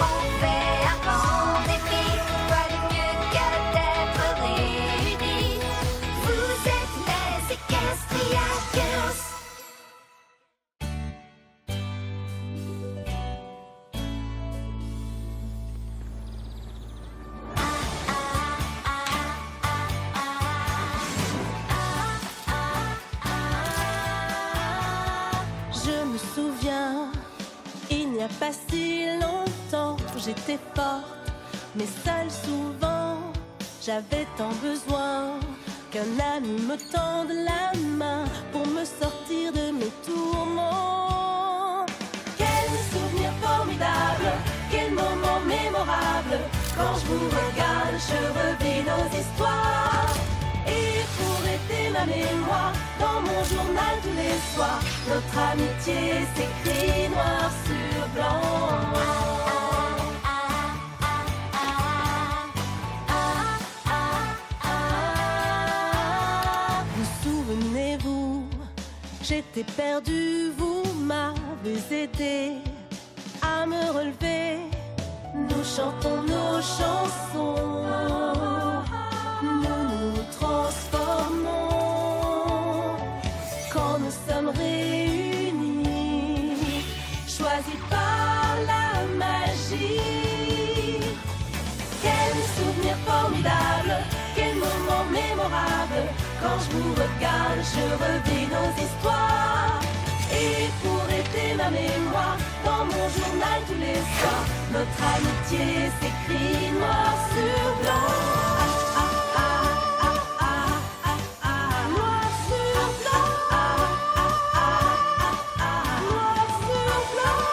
On fait un grand défi, quoi de mieux que d'être réunis. Vous êtes les Equestria Girls. Je me souviens, il n'y a pas si longtemps, j'étais forte, mais seule souvent. J'avais tant besoin qu'un ami me tende la main pour me sortir de mes tourments. Quel souvenir formidable, quel moment mémorable. Quand je vous regarde, je revis nos histoires. Et pour aider ma mémoire, dans mon journal tous les soirs, notre amitié s'écrit noir sur blanc. Vous souvenez-vous, j'étais perdue, vous m'avez aidé à me relever. Nous chantons nos chansons, nous nous transformons quand nous sommes réunis, choisis par la magie. Quel souvenir formidable, quel moment mémorable. Quand je vous regarde, je revis nos histoires. Et pour aider ma mémoire, dans mon journal tous les soirs, notre amitié s'écrit noir sur blanc. Noir sur blanc. Noir sur blanc.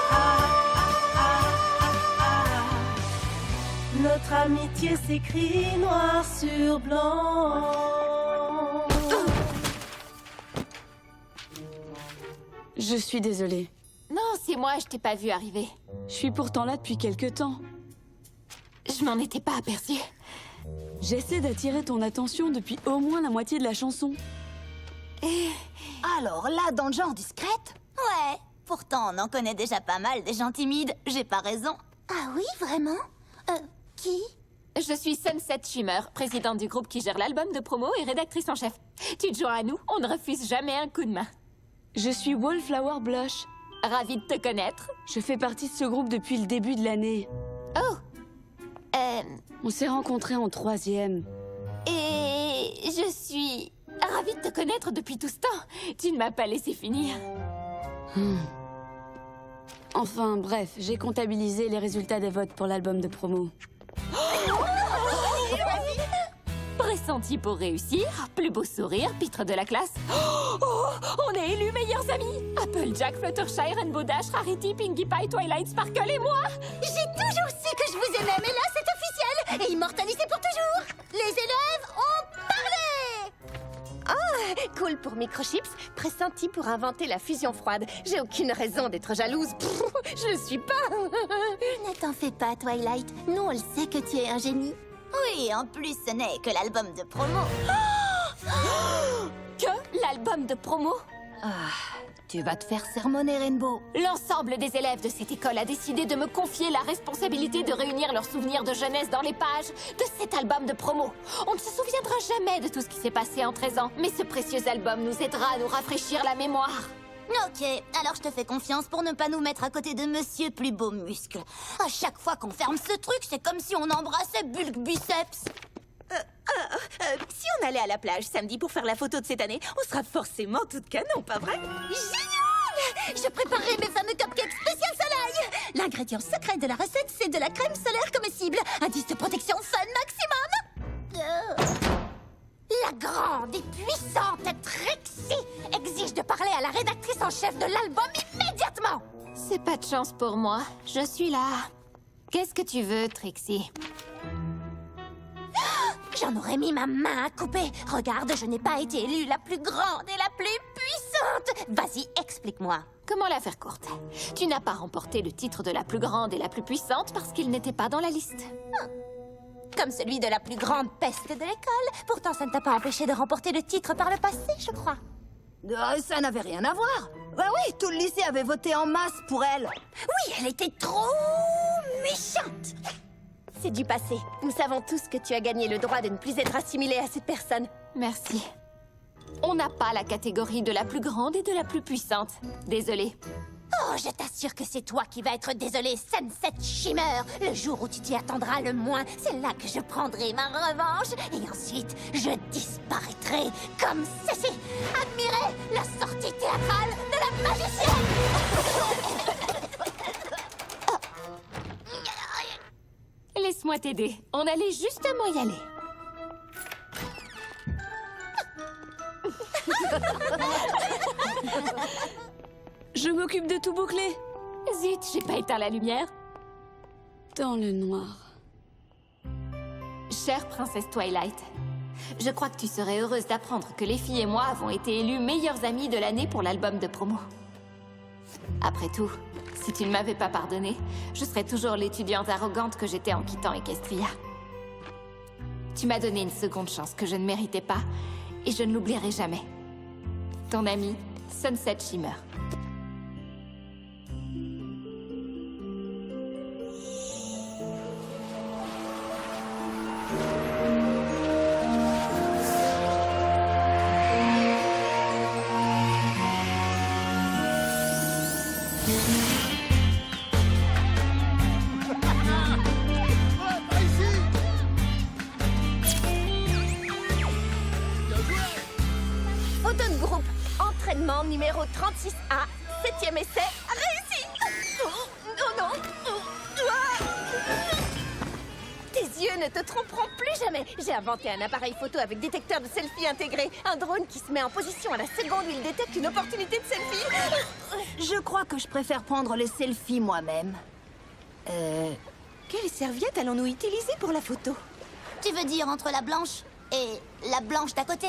Notre amitié s'écrit noir sur blanc. Je suis désolée. Non, c'est moi, je t'ai pas vu arriver. Je suis pourtant là depuis quelque temps. Je m'en étais pas aperçue. J'essaie d'attirer ton attention depuis au moins la moitié de la chanson. Alors là, dans le genre discrète? Ouais, pourtant on en connaît déjà pas mal des gens timides, j'ai pas raison. Ah oui, vraiment? Qui? Je suis Sunset Shimmer, présidente du groupe qui gère l'album de promo et rédactrice en chef. Tu te joins à nous, on ne refuse jamais un coup de main. Je suis Wallflower Blush. Ravie de te connaître. Je fais partie de ce groupe depuis le début de l'année. Oh. On s'est rencontrés en 3e. Et je suis ravie de te connaître depuis tout ce temps. Tu ne m'as pas laissé finir. Enfin, bref, j'ai comptabilisé les résultats des votes pour l'album de promo. Pressenti pour réussir, plus beau sourire, pitre de la classe. Oh, on est élus meilleurs amis. Applejack, Fluttershy, Rainbow Dash, Rarity, Pinkie Pie, Twilight Sparkle et moi. J'ai toujours su que je vous aimais, mais là c'est officiel et immortalisé pour toujours. Les élèves ont parlé. Oh, cool pour Microchips, pressenti pour inventer la fusion froide. J'ai aucune raison d'être jalouse. Pff, je le suis pas. Ne t'en fais pas, Twilight. Nous, on le sait que tu es un génie. Oui, en plus, ce n'est que l'album de promo. Que l'album de promo? Tu vas te faire sermonner, Rainbow. L'ensemble des élèves de cette école a décidé de me confier la responsabilité de réunir leurs souvenirs de jeunesse dans les pages de cet album de promo. On ne se souviendra jamais de tout ce qui s'est passé en 13 ans, mais ce précieux album nous aidera à nous rafraîchir la mémoire. Ok, alors je te fais confiance pour ne pas nous mettre à côté de Monsieur Plus Beau Muscle. À chaque fois qu'on ferme ce truc, c'est comme si on embrassait Bulk Biceps. Si on allait à la plage samedi pour faire la photo de cette année, on sera forcément toutes canon, pas vrai? Génial! Je préparerai mes fameux cupcakes spécial soleil. L'ingrédient secret de la recette, c'est de la crème solaire comestible. Indice de protection fun maximum. La grande et puissante Trixie exige de parler à la rédactrice en chef de l'album immédiatement. C'est pas de chance pour moi. Je suis là. Qu'est-ce que tu veux, Trixie? J'en aurais mis ma main à couper. Regarde, je n'ai pas été élue la plus grande et la plus puissante. Vas-y, explique-moi. Comment la faire courte? Tu n'as pas remporté le titre de la plus grande et la plus puissante parce qu'il n'était pas dans la liste. Comme celui de la plus grande peste de l'école. Pourtant, ça ne t'a pas empêché de remporter le titre par le passé, je crois. Ça n'avait rien à voir. Ouais, oui, tout le lycée avait voté en masse pour elle. Oui, elle était trop méchante! C'est du passé. Nous savons tous que tu as gagné le droit de ne plus être assimilée à cette personne. Merci. On n'a pas la catégorie de la plus grande et de la plus puissante. Désolée. Oh, je t'assure que c'est toi qui vas être désolé, Sunset Shimmer. Le jour où tu t'y attendras le moins, c'est là que je prendrai ma revanche. Et ensuite, je disparaîtrai comme ceci. Admirez la sortie théâtrale de la magicienne. Laisse-moi t'aider. On allait justement y aller. Je m'occupe de tout boucler. Zut, j'ai pas éteint la lumière. Dans le noir. Chère princesse Twilight, je crois que tu serais heureuse d'apprendre que les filles et moi avons été élues meilleures amies de l'année pour l'album de promo. Après tout, si tu ne m'avais pas pardonné, je serais toujours l'étudiante arrogante que j'étais en quittant Equestria. Tu m'as donné une seconde chance que je ne méritais pas, et je ne l'oublierai jamais. Ton amie, Sunset Shimmer. Photo de groupe. Entraînement numéro 36A. 7e essai. Réussi. Oh non. Tes yeux ne te tromperont plus jamais. J'ai inventé un appareil photo avec détecteur de selfie intégré. Un drone qui se met en position à la seconde où il détecte une opportunité de selfie. Je crois que je préfère prendre les selfies moi-même. Quelle serviette allons-nous utiliser pour la photo? Tu veux dire entre la blanche et la blanche d'à côté?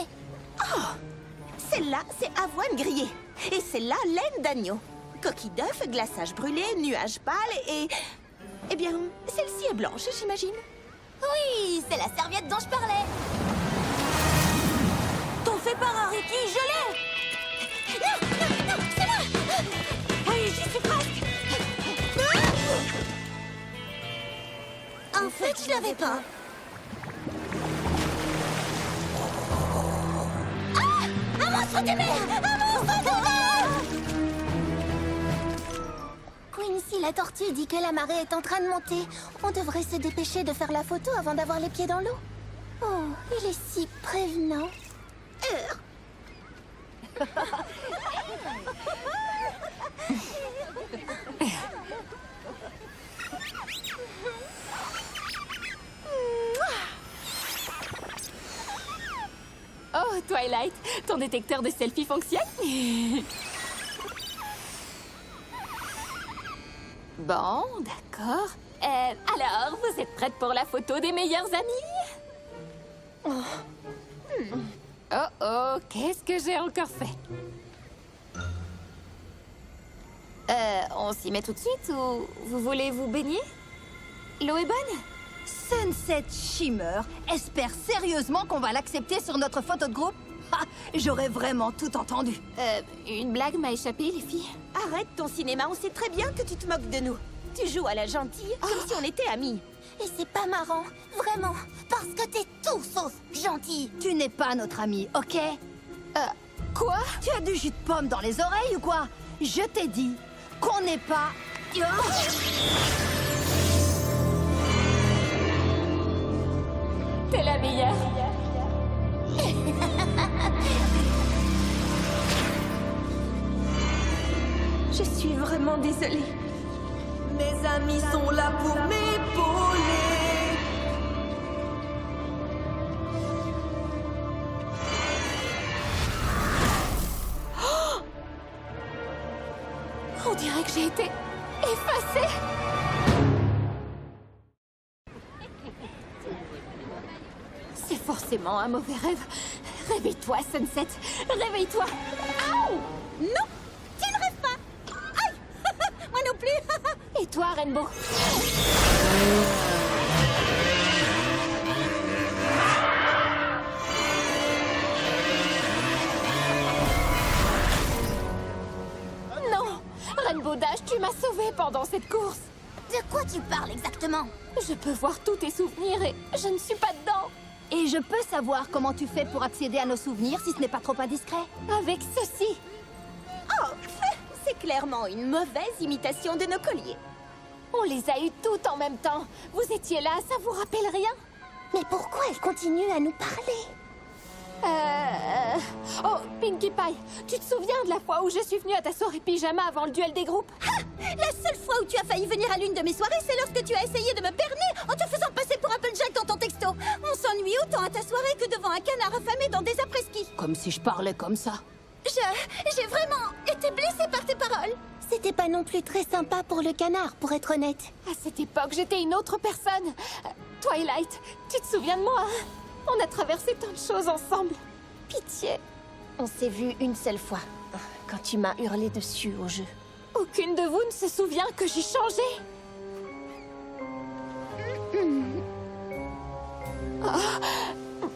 Celle-là, c'est avoine grillée. Et celle-là, laine d'agneau. Coquille d'œuf, glaçage brûlé, nuage pâle et... Eh bien, celle-ci est blanche, j'imagine. Oui, c'est la serviette dont je parlais. T'en fais pas, Rariki, je l'ai. Non, c'est moi. Oui, j'y suis presque. En fait, je l'avais pas. Ah! Un monstre de mer! Un monstre de mer! Quincy, la tortue, dit que la marée est en train de monter. On devrait se dépêcher de faire la photo avant d'avoir les pieds dans l'eau. Oh, il est si prévenant. Oh, Twilight, ton détecteur de selfie fonctionne? Bon, d'accord. Alors, vous êtes prête pour la photo des meilleurs amis? Oh, qu'est-ce que j'ai encore fait? On s'y met tout de suite ou vous voulez vous baigner? L'eau est bonne? Sunset Shimmer espère sérieusement qu'on va l'accepter sur notre photo de groupe? Ah, j'aurais vraiment tout entendu. Une blague m'a échappé, les filles. Arrête ton cinéma, on sait très bien que tu te moques de nous. Tu joues à la gentille, comme si on était amis. Et c'est pas marrant, vraiment, parce que t'es tout sauf gentil. Tu n'es pas notre ami, ok? Quoi? Tu as du jus de pomme dans les oreilles ou quoi? Je t'ai dit qu'on n'est pas... T'es la meilleure. Je suis vraiment désolée. Mes amis sont là pour m'épauler. On dirait que j'ai été effacée. C'est forcément un mauvais rêve. Réveille-toi, Sunset. Réveille-toi. Aouh! Non, tu ne rêves pas. Aïe. Moi non plus. Et toi, Rainbow? Non! Rainbow Dash, tu m'as sauvée pendant cette course. De quoi tu parles exactement? Je peux voir tous tes souvenirs et je ne suis pas dedans. Et je peux savoir comment tu fais pour accéder à nos souvenirs si ce n'est pas trop indiscret? Avec ceci. Oh, c'est clairement une mauvaise imitation de nos colliers. On les a eus toutes en même temps. Vous étiez là, ça vous rappelle rien? Mais pourquoi elle continue à nous parler? Oh, Pinkie Pie, tu te souviens de la fois où je suis venue à ta soirée pyjama avant le duel des groupes? La seule fois où tu as failli venir à l'une de mes soirées, c'est lorsque tu as essayé de me berner en te faisant passer pour Applejack dans ton texto. On s'ennuie autant à ta soirée que devant un canard affamé dans des après-ski. Comme si je parlais comme ça. J'ai vraiment été blessée par tes paroles. C'était pas non plus très sympa pour le canard, pour être honnête. À cette époque, j'étais une autre personne. Twilight, tu te souviens de moi, hein? On a traversé tant de choses ensemble. Pitié. On s'est vu une seule fois, quand tu m'as hurlé dessus au jeu. Aucune de vous ne se souvient que j'ai changé. Oh.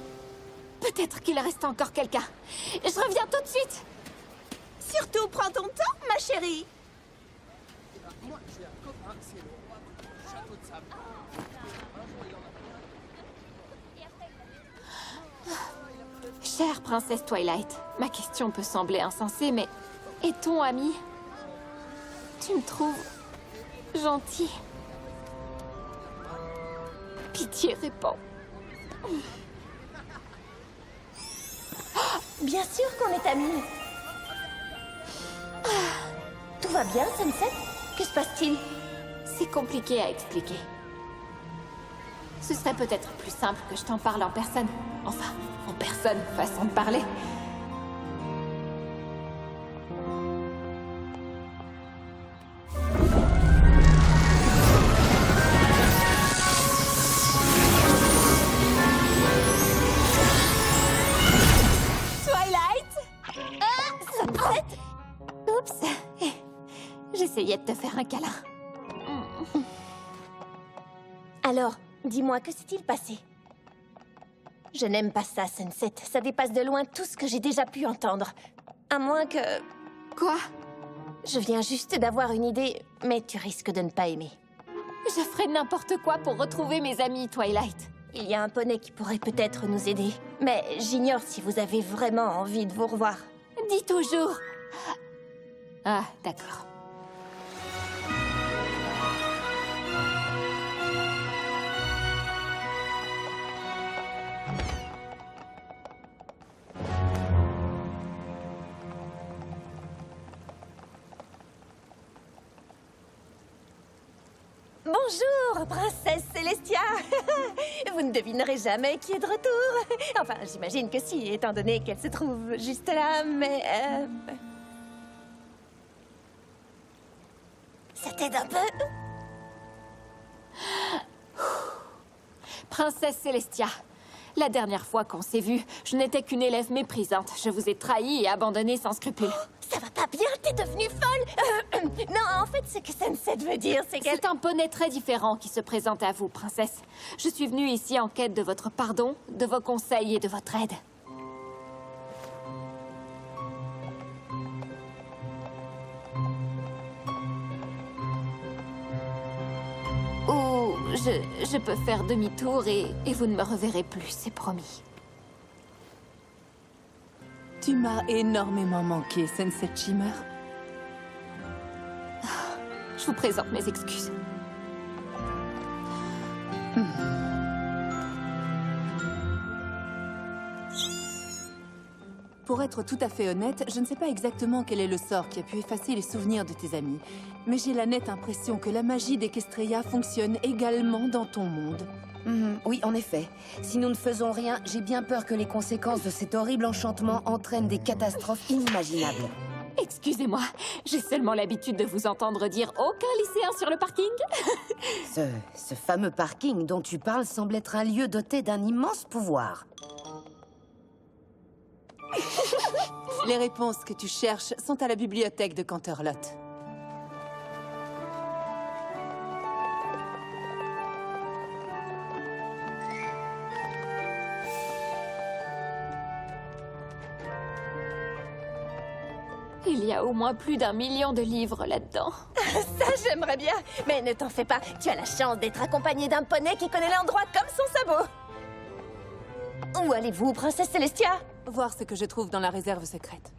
Peut-être qu'il reste encore quelqu'un. Je reviens tout de suite. Surtout, prends ton temps, ma chérie. Chère princesse Twilight, ma question peut sembler insensée, mais est-on amis? Tu me trouves gentil. Pitié, réponds. Bien sûr qu'on est amis. Tout va bien, Sunset? Que se passe-t-il? C'est compliqué à expliquer. Ce serait peut-être plus simple que je t'en parle en personne. Enfin, en personne, façon de parler. Twilight! Sunset! Oups! J'essayais de te faire un câlin. Alors, dis-moi, que s'est-il passé? Je n'aime pas ça, Sunset. Ça dépasse de loin tout ce que j'ai déjà pu entendre. À moins que... Quoi? Je viens juste d'avoir une idée, mais tu risques de ne pas aimer. Je ferais n'importe quoi pour retrouver mes amis, Twilight. Il y a un poney qui pourrait peut-être nous aider. Mais j'ignore si vous avez vraiment envie de vous revoir. Dis toujours. Ah, d'accord. Bonjour, princesse Célestia. Vous ne devinerez jamais qui est de retour. Enfin, j'imagine que si, étant donné qu'elle se trouve juste là, mais... Ça t'aide un peu? Princesse Célestia, la dernière fois qu'on s'est vu, je n'étais qu'une élève méprisante. Je vous ai trahi et abandonné sans scrupule. Ça va pas bien, t'es devenue folle. Non, en fait, ce que Sunset veut dire, c'est qu'elle... C'est un poney très différent qui se présente à vous, princesse. Je suis venue ici en quête de votre pardon, de vos conseils et de votre aide. Ou je peux faire demi-tour et vous ne me reverrez plus, c'est promis. Tu m'as énormément manqué, Sunset Shimmer. Je vous présente mes excuses. Pour être tout à fait honnête, je ne sais pas exactement quel est le sort qui a pu effacer les souvenirs de tes amis. Mais j'ai la nette impression que la magie d'Equestria fonctionne également dans ton monde. Oui, en effet. Si nous ne faisons rien, j'ai bien peur que les conséquences de cet horrible enchantement entraînent des catastrophes inimaginables. Excusez-moi, j'ai seulement l'habitude de vous entendre dire « aucun lycéen sur le parking ». Ce fameux parking dont tu parles semble être un lieu doté d'un immense pouvoir. Les réponses que tu cherches sont à la bibliothèque de Canterlot. Il y a au moins plus d'1 million de livres là-dedans. Ça, j'aimerais bien. Mais ne t'en fais pas, tu as la chance d'être accompagnée d'un poney qui connaît l'endroit comme son sabot. Où allez-vous, princesse Célestia? Voir ce que je trouve dans la réserve secrète.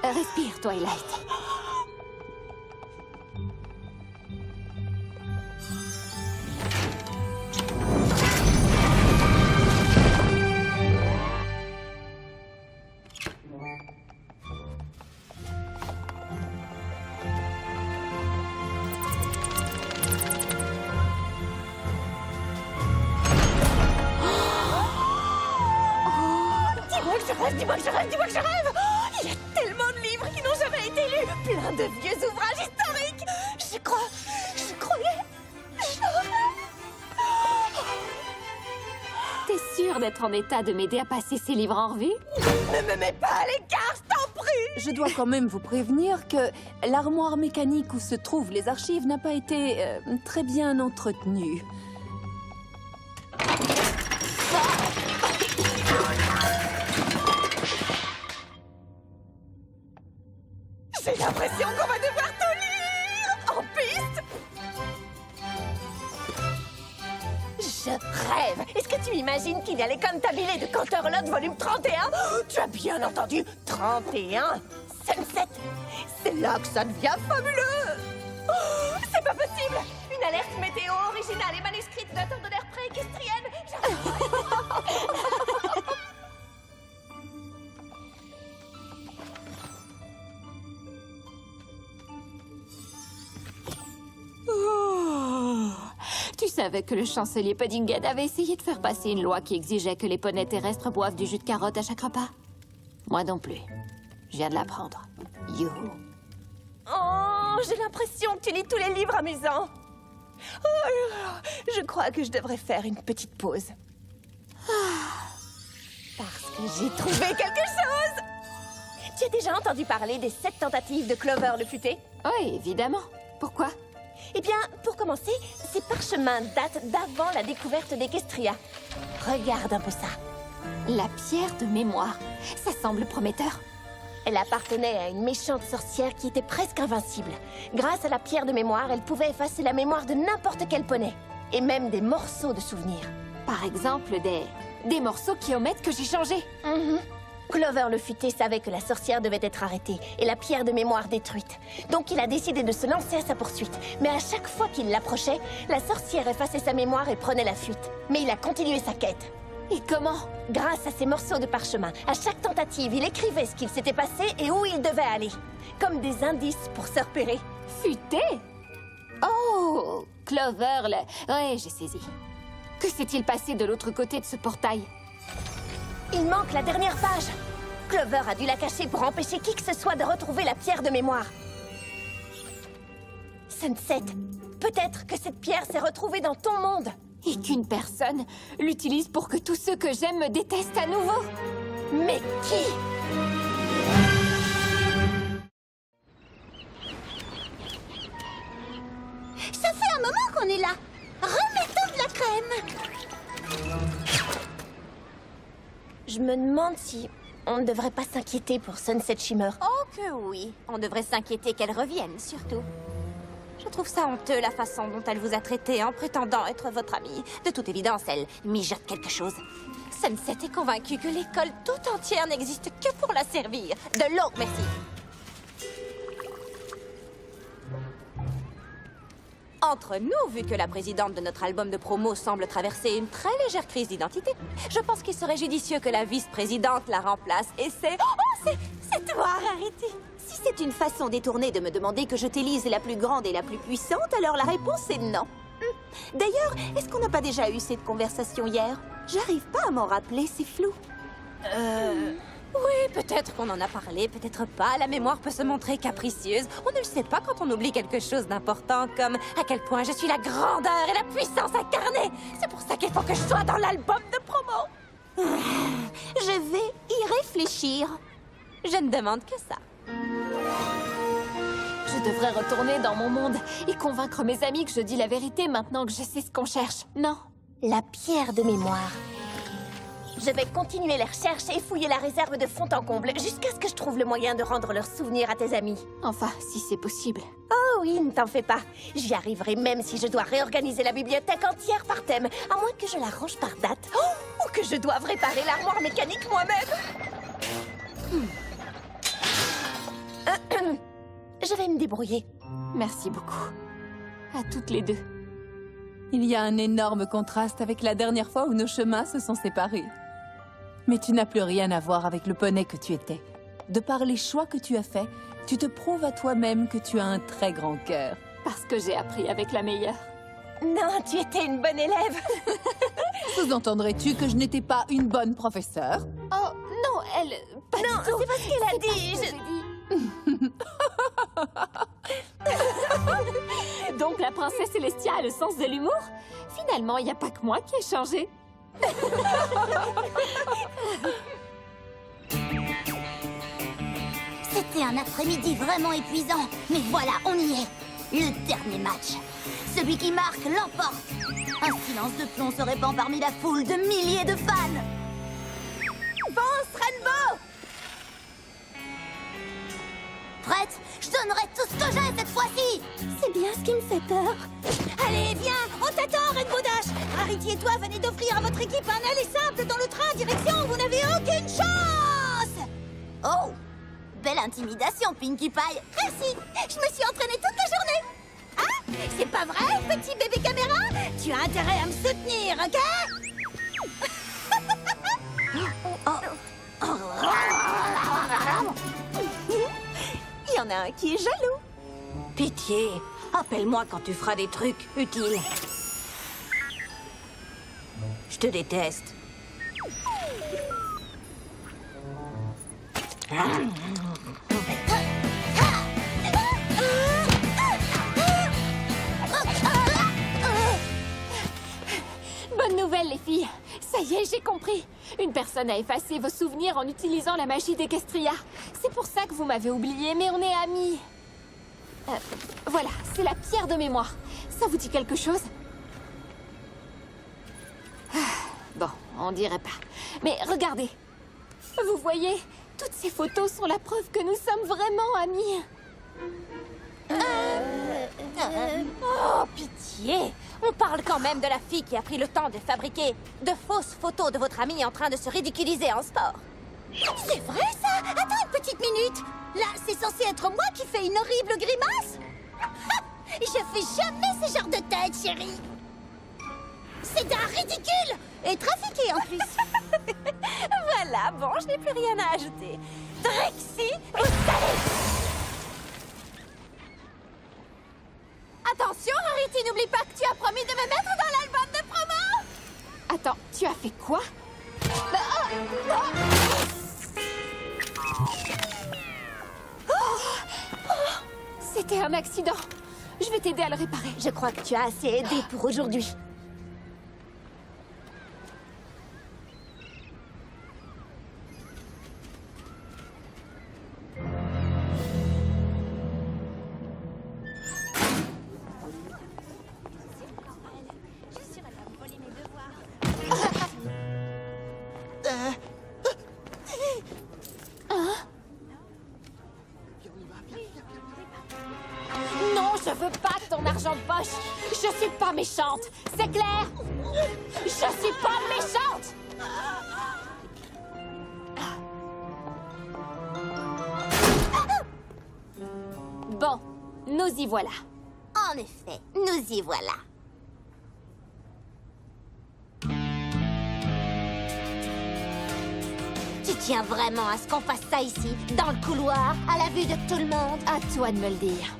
Respire, Twilight. Dis-moi que je rêve, dis-moi que je rêve, dis-moi que je rêve! Oh, il y a tellement de livres qui n'ont jamais été lus, plein de vieux ouvrages historiques. Je croyais. T'es sûre d'être en état de m'aider à passer ces livres en revue? Ne me mets pas à l'écart, je t'en prie! Je dois quand même vous prévenir que l'armoire mécanique où se trouvent les archives n'a pas été très bien entretenue. J'ai l'impression qu'on va devoir tout lire en piste. Je rêve. Est-ce que tu imagines qu'il y a les Cantabile de Canterlot volume 31? Oh, tu as bien entendu, 31 Sunset. C'est là que ça devient fabuleux. Oh, c'est pas possible. Une alerte météo originale et manuscrite d'un temps de l'air pré-équestrienne. Tu savais que le chancelier Puddinghead avait essayé de faire passer une loi qui exigeait que les poneys terrestres boivent du jus de carotte à chaque repas? Moi non plus. Je viens de l'apprendre. Youhou. Oh, j'ai l'impression que tu lis tous les livres amusants. Oh là là, je crois que je devrais faire une petite pause. Parce que j'ai trouvé quelque chose. Tu as déjà entendu parler des 7 tentatives de Clover le futé? Oui, évidemment. Pourquoi? Eh bien, pour commencer, ces parchemins datent d'avant la découverte d'Equestria. Regarde un peu ça. La pierre de mémoire. Ça semble prometteur. Elle appartenait à une méchante sorcière qui était presque invincible. Grâce à la pierre de mémoire, elle pouvait effacer la mémoire de n'importe quel poney. Et même des morceaux de souvenirs. Par exemple, des morceaux qui omettent que j'ai changé. Clover le futé savait que la sorcière devait être arrêtée et la pierre de mémoire détruite. Donc il a décidé de se lancer à sa poursuite. Mais à chaque fois qu'il l'approchait, la sorcière effaçait sa mémoire et prenait la fuite. Mais il a continué sa quête. Et comment? Grâce à ces morceaux de parchemin, à chaque tentative, il écrivait ce qu'il s'était passé et où il devait aller. Comme des indices pour se repérer. Futé? Oh, Clover, ouais, j'ai saisi. Que s'est-il passé de l'autre côté de ce portail? Il manque la dernière page. Clover a dû la cacher pour empêcher qui que ce soit de retrouver la pierre de mémoire. Sunset, peut-être que cette pierre s'est retrouvée dans ton monde. Et qu'une personne l'utilise pour que tous ceux que j'aime me détestent à nouveau. Mais qui? Ça fait un moment qu'on est là. Remettons de la crème. Je me demande si on ne devrait pas s'inquiéter pour Sunset Shimmer. Oh que oui. On devrait s'inquiéter qu'elle revienne, surtout. Je trouve ça honteux, la façon dont elle vous a traité en prétendant être votre amie. De toute évidence, elle mijote quelque chose. Sunset est convaincue que l'école tout entière n'existe que pour la servir. De l'eau, merci. Entre nous, vu que la présidente de notre album de promo semble traverser une très légère crise d'identité, je pense qu'il serait judicieux que la vice-présidente la remplace. Et c'est... Oh, c'est toi, Rarity. Si c'est une façon détournée de me demander que je t'élise la plus grande et la plus puissante, alors la réponse est non. D'ailleurs, est-ce qu'on n'a pas déjà eu cette conversation hier? J'arrive pas à m'en rappeler, c'est flou. Oui, peut-être qu'on en a parlé, peut-être pas. La mémoire peut se montrer capricieuse. On ne le sait pas quand on oublie quelque chose d'important, comme à quel point je suis la grandeur et la puissance incarnée. C'est pour ça qu'il faut que je sois dans l'album de promo. Je vais y réfléchir. Je ne demande que ça. Je devrais retourner dans mon monde et convaincre mes amis que je dis la vérité maintenant que je sais ce qu'on cherche, non? La pierre de mémoire. Je vais continuer les recherches et fouiller la réserve de fond en comble jusqu'à ce que je trouve le moyen de rendre leurs souvenirs à tes amis. Enfin, si c'est possible. Oh oui, ne t'en fais pas. J'y arriverai même si je dois réorganiser la bibliothèque entière par thème, à moins que je la range par date. Oh, ou que je doive réparer l'armoire mécanique moi-même. Je vais me débrouiller. Merci beaucoup. À toutes les deux. Il y a un énorme contraste avec la dernière fois où nos chemins se sont séparés. Mais tu n'as plus rien à voir avec le poney que tu étais. De par les choix que tu as faits, tu te prouves à toi-même que tu as un très grand cœur. Parce que j'ai appris avec la meilleure. Non, tu étais une bonne élève. Sous-entendrais-tu que je n'étais pas une bonne professeure? Oh, non, elle... Pas Non, du tout. c'est pas ce qu'elle a C'est pas dit. ce que j'ai dit. Donc la princesse Célestia a le sens de l'humour? Finalement, il n'y a pas que moi qui ai changé. C'était un après-midi vraiment épuisant. Mais voilà, on y est. Le dernier match. Celui qui marque l'emporte. Un silence de plomb se répand parmi la foule de milliers de fans. Pense, Rainbow! Prête? Je donnerai tout ce que j'ai cette fois-ci! C'est bien ce qui me fait peur. Allez, viens, on t'attend, Rainbow Dash! Rarity et toi venez d'offrir à votre équipe un aller simple dans le train direction où vous n'avez aucune chance! Oh! Belle intimidation, Pinkie Pie. Merci, je me suis entraînée toute la journée. Ah, c'est pas vrai, petit bébé caméra? Tu as intérêt à me soutenir, ok? Il y en a un qui est jaloux. Pitié, appelle-moi quand tu feras des trucs utiles. Je te déteste. Bonne nouvelle, les filles. Ça y est, j'ai compris. Une personne a effacé vos souvenirs en utilisant la magie d'Equestria. C'est pour ça que vous m'avez oublié, mais on est amis. Voilà, c'est la pierre de mémoire. Ça vous dit quelque chose? Bon, on dirait pas. Mais regardez. Vous voyez, toutes ces photos sont la preuve que nous sommes vraiment amis. Oh, pitié! On parle quand même de la fille qui a pris le temps de fabriquer de fausses photos de votre amie en train de se ridiculiser en sport. C'est vrai ça? Attends une petite minute. Là, c'est censé être moi qui fais une horrible grimace? Je fais jamais ce genre de tête, chérie. C'est un ridicule! Et trafiqué en plus. Voilà, bon, je n'ai plus rien à ajouter. Drexy, vous savez! Attention, Rarity, n'oublie pas que tu as promis de me mettre dans l'album de promo! Attends, tu as fait quoi? C'était un accident. Je vais t'aider à le réparer. Je crois que tu as assez aidé pour aujourd'hui. Non, je veux pas ton argent de poche. Je suis pas méchante. C'est clair? Je suis pas méchante. Bon, nous y voilà. En effet, nous y voilà. Tu tiens vraiment à ce qu'on fasse ça ici, dans le couloir, à la vue de tout le monde? À toi de me le dire.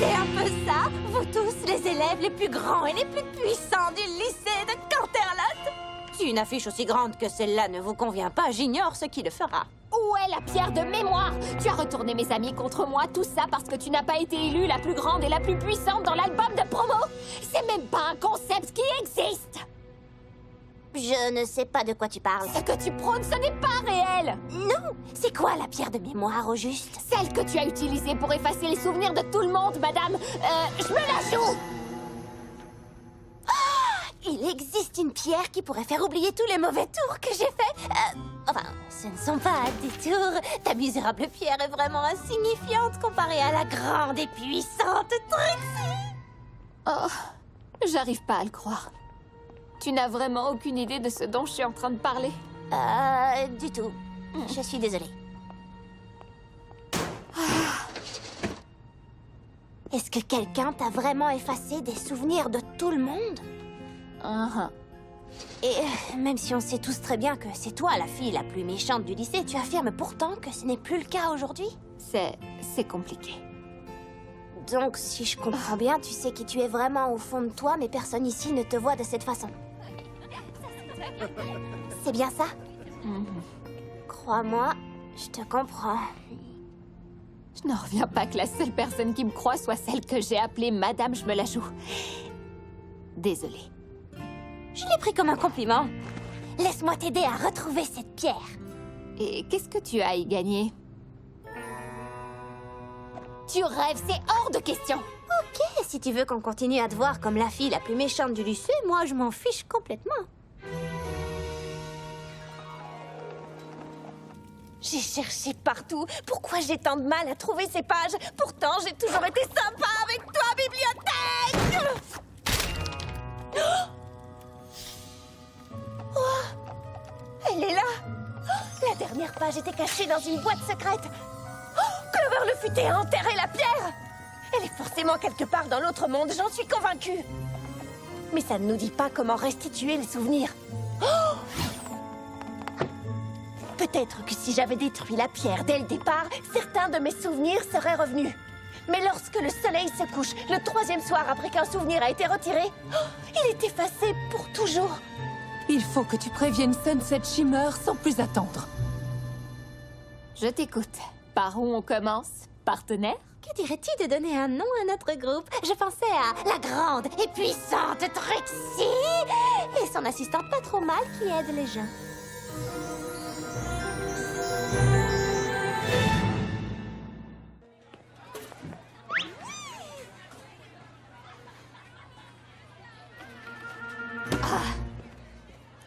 C'est un peu ça, vous tous, les élèves les plus grands et les plus puissants du lycée de Canterlot. Si une affiche aussi grande que celle-là ne vous convient pas, j'ignore ce qui le fera. Où est la pierre de mémoire? Tu as retourné mes amis contre moi, tout ça parce que tu n'as pas été élue la plus grande et la plus puissante dans l'album de promo. C'est même pas un concept qui existe. Je ne sais pas de quoi tu parles. Ce que tu prônes, ce n'est pas réel. Non, c'est quoi la pierre de mémoire au juste? Celle que tu as utilisée pour effacer les souvenirs de tout le monde, madame. Je me la joue. Il Il existe une pierre qui pourrait faire oublier tous les mauvais tours que j'ai faits. Enfin, ce ne sont pas des tours. Ta misérable pierre est vraiment insignifiante comparée à la grande et puissante Trixie. Oh, j'arrive pas à le croire. Tu n'as vraiment aucune idée de ce dont je suis en train de parler. Du tout. Je suis désolée. Est-ce que quelqu'un t'a vraiment effacé des souvenirs de tout le monde? Et même si on sait tous très bien que c'est toi la fille la plus méchante du lycée, tu affirmes pourtant que ce n'est plus le cas aujourd'hui? C'est compliqué. Donc, si je comprends bien, tu sais qui tu es vraiment au fond de toi, mais personne ici ne te voit de cette façon. C'est bien ça? Crois-moi, je te comprends. Je n'en reviens pas que la seule personne qui me croit soit celle que j'ai appelée Madame Je me la joue. Désolée. Je l'ai pris comme un compliment. Laisse-moi t'aider à retrouver cette pierre. Et qu'est-ce que tu as à y gagner? Tu rêves, c'est hors de question. Ok, si tu veux qu'on continue à te voir comme la fille la plus méchante du lycée, moi je m'en fiche complètement. J'ai cherché partout. Pourquoi j'ai tant de mal à trouver ces pages? Pourtant, j'ai toujours été sympa avec toi, bibliothèque! Oh, elle est là! Oh, la dernière page était cachée dans une boîte secrète. Oh, Clover le futé a enterré la pierre! Elle est forcément quelque part dans l'autre monde, j'en suis convaincue. Mais ça ne nous dit pas comment restituer le souvenir. Oh! Peut-être que si j'avais détruit la pierre dès le départ, certains de mes souvenirs seraient revenus. Mais lorsque le soleil se couche, le 3e soir après qu'un souvenir a été retiré, il est effacé pour toujours. Il faut que tu préviennes Sunset Shimmer sans plus attendre. Je t'écoute. Par où on commence? Partenaire? Que dirais-tu de donner un nom à notre groupe? Je pensais à la grande et puissante Trixie et son assistante pas trop mal qui aide les gens.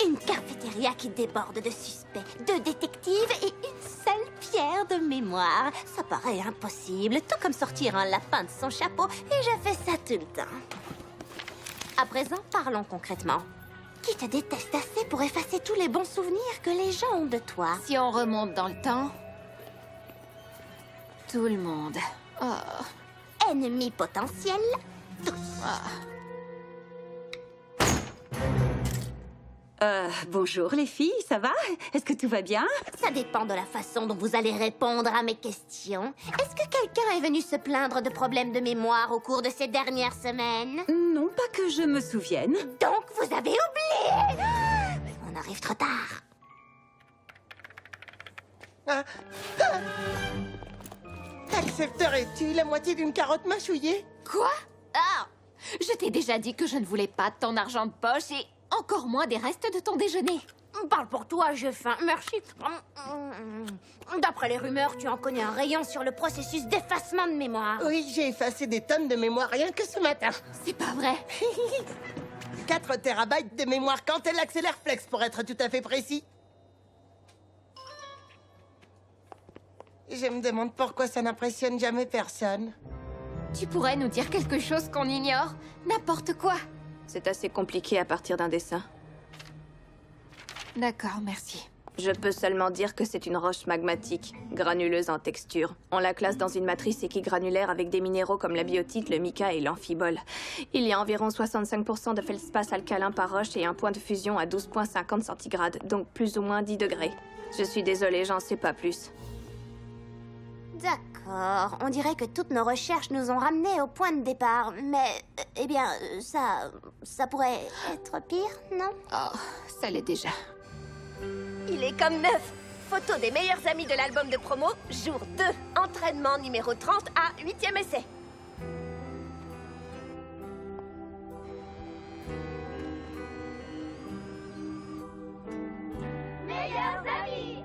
Une cafétéria qui déborde de suspects, 2 détectives et une seule pierre de mémoire. Ça paraît impossible, tout comme sortir un lapin de son chapeau, et je fais ça tout le temps. À présent, parlons concrètement. Qui te déteste assez pour effacer tous les bons souvenirs que les gens ont de toi? Si on remonte dans le temps... Tout le monde. Oh. Ennemi potentiel, tous. Bonjour les filles, ça va? Est-ce que tout va bien? Ça dépend de la façon dont vous allez répondre à mes questions. Est-ce que quelqu'un est venu se plaindre de problèmes de mémoire au cours de ces dernières semaines? Non, pas que je me souvienne. Donc vous avez oublié! On arrive trop tard. Accepterais-tu la moitié d'une carotte mâchouillée? Quoi? Ah! Je t'ai déjà dit que je ne voulais pas de ton argent de poche et encore moins des restes de ton déjeuner. Parle pour toi, j'ai faim. Merci. D'après les rumeurs, tu en connais un rayon sur le processus d'effacement de mémoire. Oui, j'ai effacé des tonnes de mémoire rien que ce matin. C'est pas vrai. 4 terabytes de mémoire quand elle accélère flex, pour être tout à fait précis. Je me demande pourquoi ça n'impressionne jamais personne. Tu pourrais nous dire quelque chose qu'on ignore? N'importe quoi. C'est assez compliqué à partir d'un dessin. D'accord, merci. Je peux seulement dire que c'est une roche magmatique, granuleuse en texture. On la classe dans une matrice équigranulaire avec des minéraux comme la biotite, le mica et l'amphibole. Il y a environ 65% de feldspath alcalin par roche et un point de fusion à 12,50 centigrades, donc plus ou moins 10 degrés. Je suis désolée, j'en sais pas plus. D'accord. On dirait que toutes nos recherches nous ont ramenés au point de départ. Mais, eh bien, ça pourrait être pire, non? Oh, ça l'est déjà. Il est comme neuf. Photo des meilleurs amis de l'album de promo, jour 2. Entraînement numéro 30 à 8e essai. Meilleurs amis.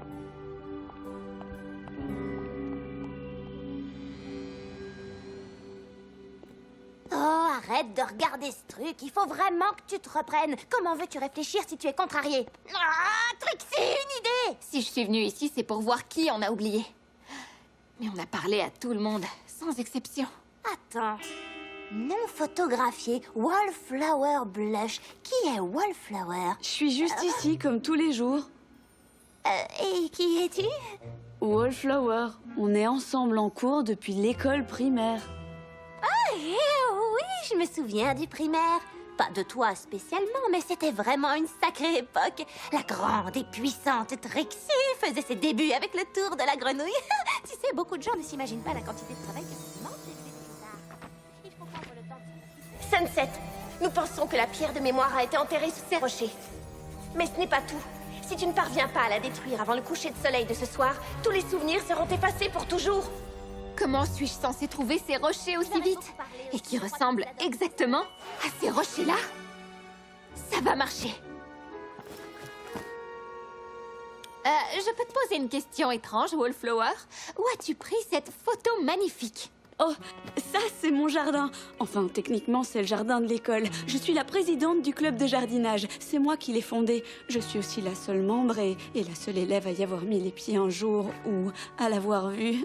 Oh, arrête de regarder ce truc. Il faut vraiment que tu te reprennes. Comment veux-tu réfléchir si tu es contrarié? Ah, Trixie, une idée! Si je suis venue ici, c'est pour voir qui on a oublié. Mais on a parlé à tout le monde, sans exception. Attends. Non photographié, Wallflower Blush. Qui est Wallflower? Je suis juste ici, comme tous les jours. Et qui es-tu? Wallflower, on est ensemble en cours depuis l'école primaire. Ah, oui, je me souviens du primaire. Pas de toi spécialement, mais c'était vraiment une sacrée époque. La grande et puissante Trixie faisait ses débuts avec le tour de la grenouille. Tu sais, beaucoup de gens ne s'imaginent pas la quantité de travail que ça demande d'élever des arbres. Il faut prendre le temps de... Sunset, nous pensons que la pierre de mémoire a été enterrée sous ces rochers. Mais ce n'est pas tout. Si tu ne parviens pas à la détruire avant le coucher de soleil de ce soir, tous les souvenirs seront effacés pour toujours. Comment suis-je censée trouver ces rochers aussi vite? Et qui ressemblent exactement à ces rochers-là? Ça va marcher. Je peux te poser une question étrange, Wallflower? Où as-tu pris cette photo magnifique? Oh, ça c'est mon jardin. Enfin, techniquement, c'est le jardin de l'école. Je suis la présidente du club de jardinage. C'est moi qui l'ai fondé. Je suis aussi la seule membre et la seule élève à y avoir mis les pieds un jour ou à l'avoir vu.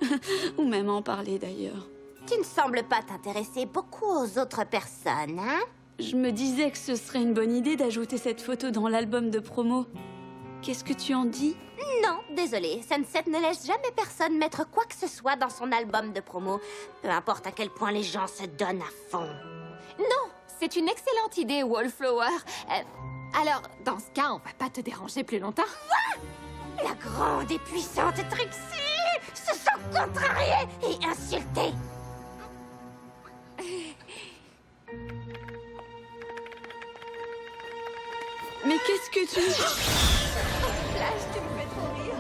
Ou même en parler d'ailleurs. Tu ne sembles pas t'intéresser beaucoup aux autres personnes, hein? Je me disais que ce serait une bonne idée d'ajouter cette photo dans l'album de promo. Qu'est-ce que tu en dis? Non, désolé. Sunset ne laisse jamais personne mettre quoi que ce soit dans son album de promo. Peu importe à quel point les gens se donnent à fond. Non, c'est une excellente idée, Wallflower. Alors, dans ce cas, on va pas te déranger plus longtemps. Quoi? La grande et puissante Trixie se sent contrariée et insultée. Mais qu'est-ce que tu... Flash, tu me fais trop rire.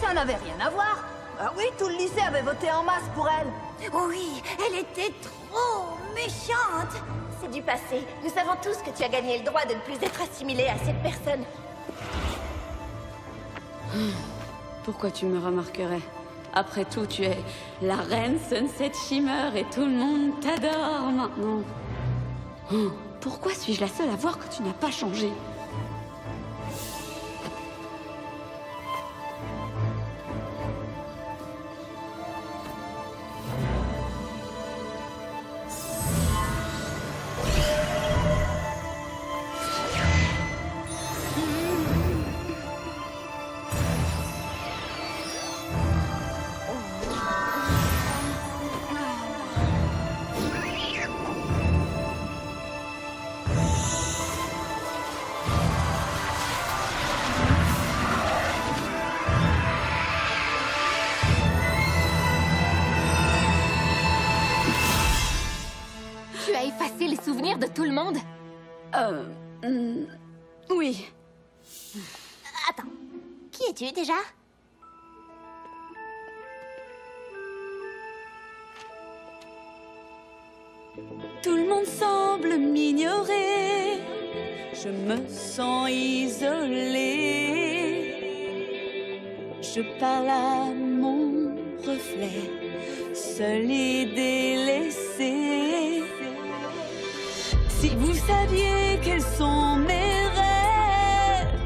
Ça n'avait rien à voir. Ah oui, tout le lycée avait voté en masse pour elle. Oui, elle était trop méchante. C'est du passé. Nous savons tous que tu as gagné le droit de ne plus être assimilé à cette personne. Pourquoi tu me remarquerais? Après tout, tu es la reine Sunset Shimmer et tout le monde t'adore maintenant. Pourquoi suis-je la seule à voir que tu n'as pas changé? Tu as effacé les souvenirs de tout le monde? Oui. Attends, qui es-tu déjà? Tout le monde semble m'ignorer. Je me sens isolée. Je parle à mon reflet, seul et délaissé. Si vous saviez quels sont mes rêves,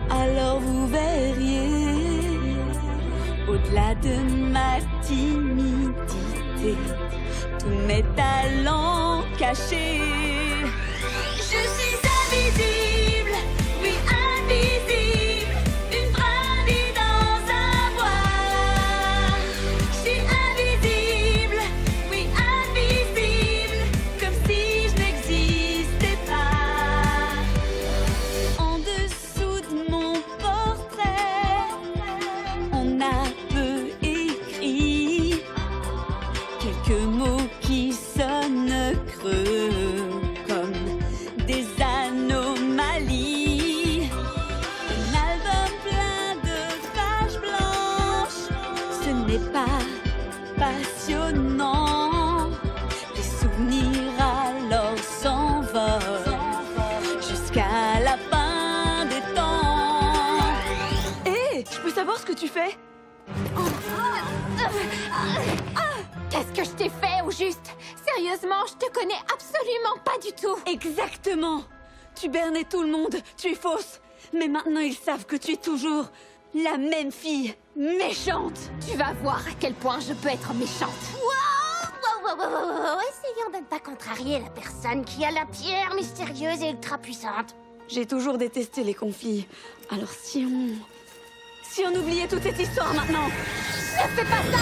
alors vous verriez au-delà de ma timidité tous mes talents cachés. Je suis invisible, oui invisible, une brindille dans un bois. Je suis invisible, oui invisible, comme si je n'existais pas. En dessous de mon portrait, on a peu écrit. tu fais? Qu'est-ce que je t'ai fait, au juste? Sérieusement, je te connais absolument pas du tout. Exactement! Tu bernais tout le monde, tu es fausse. Mais maintenant, ils savent que tu es toujours la même fille, méchante. Tu vas voir à quel point je peux être méchante. Essayons de ne pas contrarier la personne qui a la pierre mystérieuse et ultra puissante. J'ai toujours détesté les conflits. Alors si on oubliait toute cette histoire maintenant? Ne fais pas ça!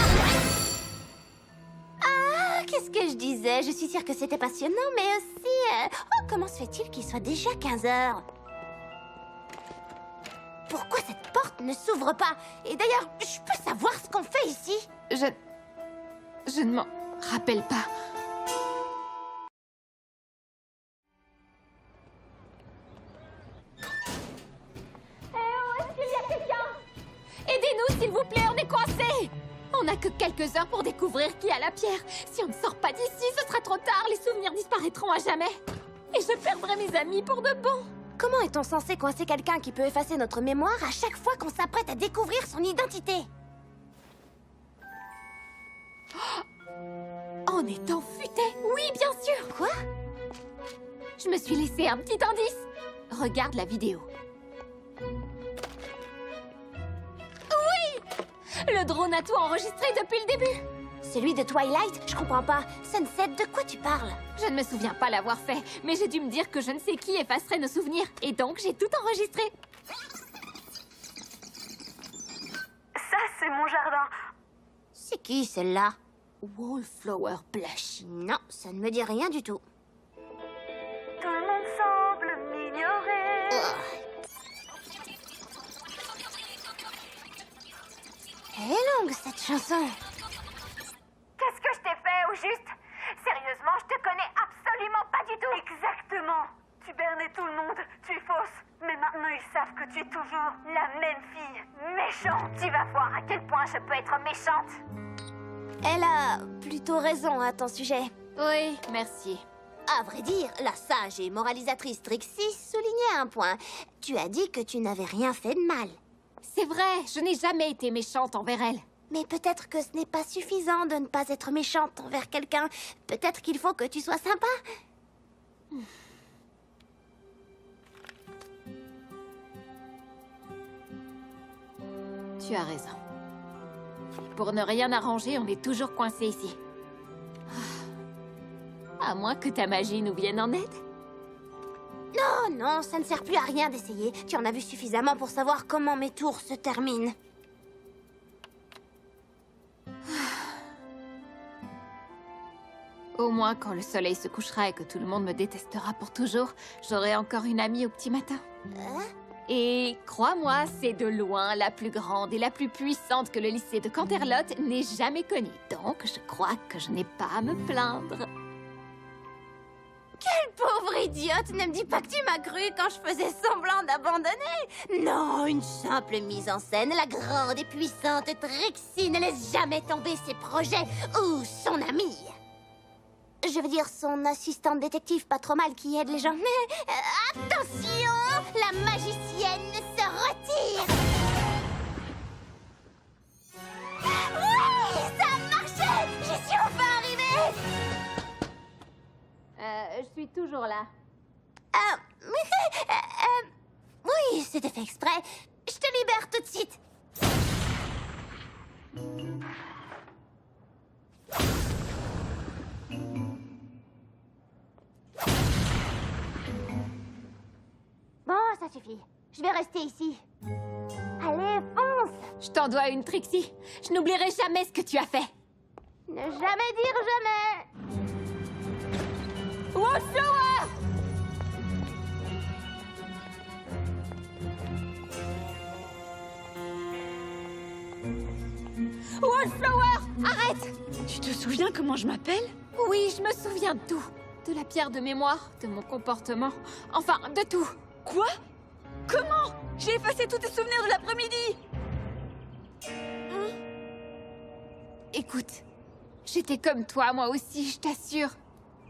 Ah, qu'est-ce que je disais? Je suis sûre que c'était passionnant, mais aussi... Oh, comment se fait-il qu'il soit déjà 15 heures? Pourquoi cette porte ne s'ouvre pas? Et d'ailleurs, je peux savoir ce qu'on fait ici? Je ne m'en rappelle pas. Est-ce qu'il y a quelqu'un? Aidez-nous, s'il vous plaît, on est coincés! On n'a que quelques heures pour découvrir qui a la pierre. Si on ne sort pas d'ici, ce sera trop tard. Les souvenirs disparaîtront à jamais. Et je perdrai mes amis pour de bon. Comment est-on censé coincer quelqu'un qui peut effacer notre mémoire à chaque fois qu'on s'apprête à découvrir son identité? En étant futé? Oui, bien sûr. Quoi? Je me suis laissé un petit indice. Regarde la vidéo. Oui! Le drone a tout enregistré depuis le début. Celui de Twilight? Je comprends pas. Sunset, de quoi tu parles? Je ne me souviens pas l'avoir fait, mais j'ai dû me dire que je ne sais qui effacerait nos souvenirs. Et donc, j'ai tout enregistré. Ça, c'est mon jardin. C'est qui, celle-là? Wallflower Blush. Non, ça ne me dit rien du tout. Tout le monde semble m'ignorer. Elle est longue, cette chanson. Qu'est-ce que je t'ai fait, au juste? Sérieusement, je te connais absolument pas du tout. Exactement. Tu bernais tout le monde, tu es fausse. Mais maintenant, ils savent que tu es toujours la même fille, méchante. Tu vas voir à quel point je peux être méchante. Elle a plutôt raison à ton sujet. Oui, merci. À vrai dire, la sage et moralisatrice Trixie soulignait un point. Tu as dit que tu n'avais rien fait de mal. C'est vrai, je n'ai jamais été méchante envers elle. Mais peut-être que ce n'est pas suffisant de ne pas être méchante envers quelqu'un. Peut-être qu'il faut que tu sois sympa. Tu as raison. Pour ne rien arranger, on est toujours coincés ici. À moins que ta magie nous vienne en aide. Non, non, ça ne sert plus à rien d'essayer. Tu en as vu suffisamment pour savoir comment mes tours se terminent. Au moins, quand le soleil se couchera et que tout le monde me détestera pour toujours, j'aurai encore une amie au petit matin. Et crois-moi, c'est de loin la plus grande et la plus puissante que le lycée de Canterlot n'ait jamais connue. Donc, je crois que je n'ai pas à me plaindre. Quelle pauvre idiote! Ne me dis pas que tu m'as cru quand je faisais semblant d'abandonner! Non, une simple mise en scène. La grande et puissante Trixie ne laisse jamais tomber ses projets ou son amie. Je veux dire son assistante détective pas trop mal qui aide les gens. Attention! La magicienne se retire! Oui! Ça a marché! J'y suis enfin arrivée! Je suis toujours là. Oui, c'était fait exprès. Je te libère tout de suite. Bon, ça suffit. Je vais rester ici. Allez, fonce! Je t'en dois une, Trixie. Je n'oublierai jamais ce que tu as fait. Ne jamais dire jamais! Wallflower! Wallflower! Arrête! Tu te souviens comment je m'appelle? Oui, je me souviens de tout. De la pierre de mémoire, de mon comportement, enfin, de tout. Quoi? Comment? J'ai effacé tous tes souvenirs de l'après-midi! Écoute, j'étais comme toi, moi aussi, je t'assure.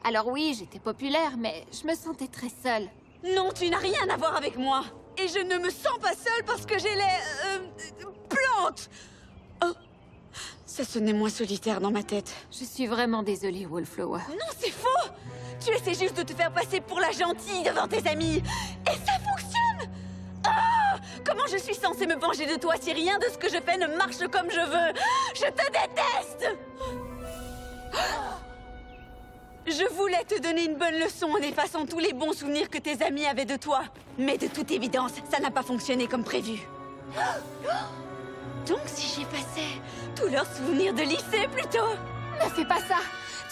Alors oui, j'étais populaire, mais je me sentais très seule. Non, tu n'as rien à voir avec moi! Et je ne me sens pas seule parce que j'ai les... plans honte! Oh, ça sonnait moins solitaire dans ma tête. Je suis vraiment désolée, Wallflower. Non, c'est faux! Tu essaies juste de te faire passer pour la gentille devant tes amis. Et ça fonctionne! Ah! Comment je suis censée me venger de toi si rien de ce que je fais ne marche comme je veux? Je te déteste! Je voulais te donner une bonne leçon en effaçant tous les bons souvenirs que tes amis avaient de toi. Mais de toute évidence, ça n'a pas fonctionné comme prévu. Donc si j'effaçais tous leurs souvenirs de lycée plutôt? Ne fais pas ça!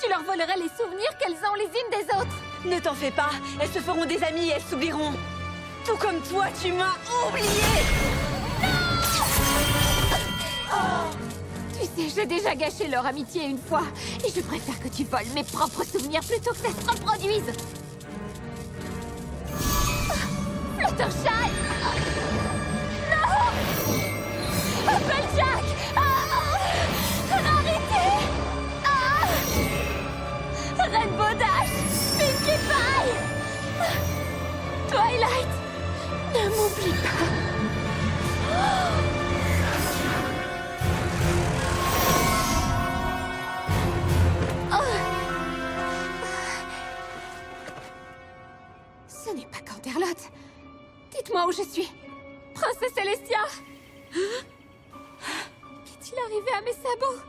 Tu leur volerais les souvenirs qu'elles ont les unes des autres! Ne t'en fais pas, elles se feront des amies et elles s'oublieront. Tout comme toi, tu m'as oublié! Tu sais, j'ai déjà gâché leur amitié une fois. Et je préfère que tu voles mes propres souvenirs plutôt que ça se reproduise. Fluttershy! Non! Applejack! Arrêtez! Rainbow Dash! Pinkie Pie! Twilight! Ne m'oublie pas! Ce n'est pas Canterlot. Dites-moi où je suis. Princesse Celestia. Qu'est-il arrivé à mes sabots?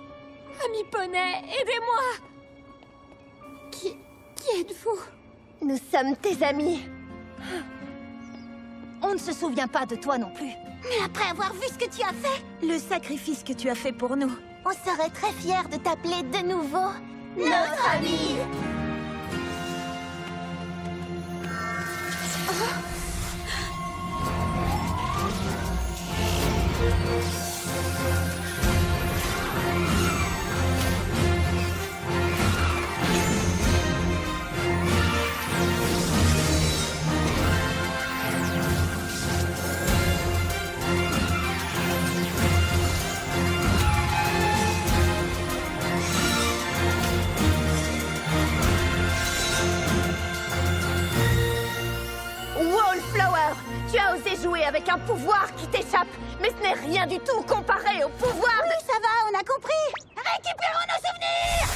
Ami Poney, aidez-moi. Qui êtes-vous? Nous sommes tes amis. On ne se souvient pas de toi non plus. Mais après avoir vu ce que tu as fait, Le sacrifice que tu as fait pour nous. on serait très fiers de t'appeler de nouveau notre ami. Wallflower, tu as osé jouer avec un pouvoir qui t'échappe, mais ce n'est rien du tout comparé au pouvoir de... Ça va, on a compris. Récupérons nos souvenirs.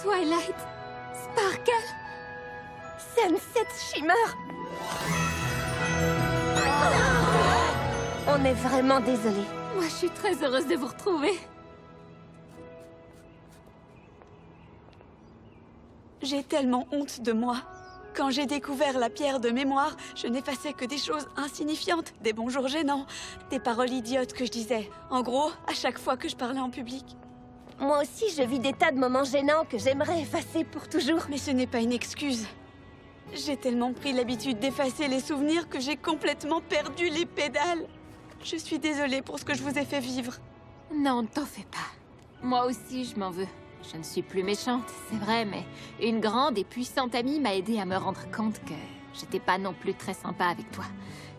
Twilight, Sparkle, Sunset Shimmer. On est vraiment désolé. moi je suis très heureuse de vous retrouver. J'ai tellement honte de moi. Quand j'ai découvert la pierre de mémoire, je n'effaçais que des choses insignifiantes, des bonjours gênants, des paroles idiotes que je disais. En gros, à chaque fois que je parlais en public. Moi aussi, je vis des tas de moments gênants que j'aimerais effacer pour toujours. Mais ce n'est pas une excuse. J'ai tellement pris l'habitude d'effacer les souvenirs que j'ai complètement perdu les pédales. Je suis désolée pour ce que je vous ai fait vivre. Non, ne t'en fais pas. Moi aussi, je m'en veux. Je ne suis plus méchante, c'est vrai, mais une grande et puissante amie m'a aidée à me rendre compte que j'étais pas non plus très sympa avec toi.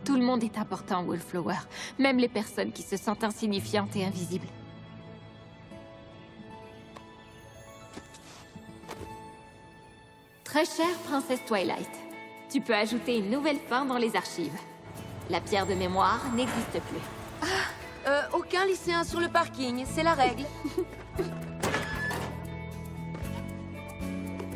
Tout le monde est important, Wallflower, même les personnes qui se sentent insignifiantes et invisibles. Très chère princesse Twilight, tu peux ajouter une nouvelle fin dans les archives. La pierre de mémoire n'existe plus. Aucun lycéen sur le parking, c'est la règle.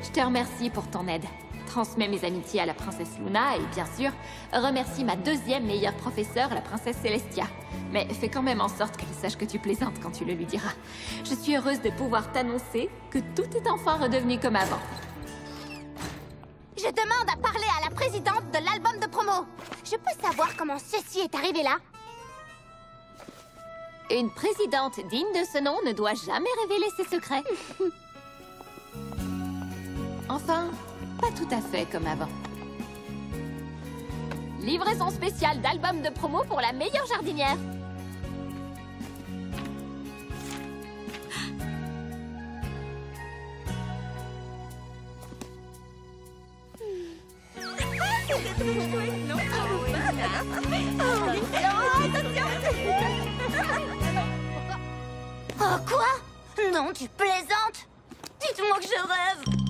Je te remercie pour ton aide. Transmets mes amitiés à la princesse Luna et, bien sûr, remercie ma deuxième meilleure professeure, la princesse Celestia. Mais fais quand même en sorte qu'elle sache que tu plaisantes quand tu le lui diras. Je suis heureuse de pouvoir t'annoncer que tout est enfin redevenu comme avant. Je demande à parler à la présidente de l'album de promo. Je peux savoir comment ceci est arrivé là? Une présidente digne de ce nom ne doit jamais révéler ses secrets. Enfin, pas tout à fait comme avant. Livraison spéciale d'album de promo pour la meilleure jardinière. C'était Oh, quoi? Non, tu plaisantes? Dites-moi que je rêve.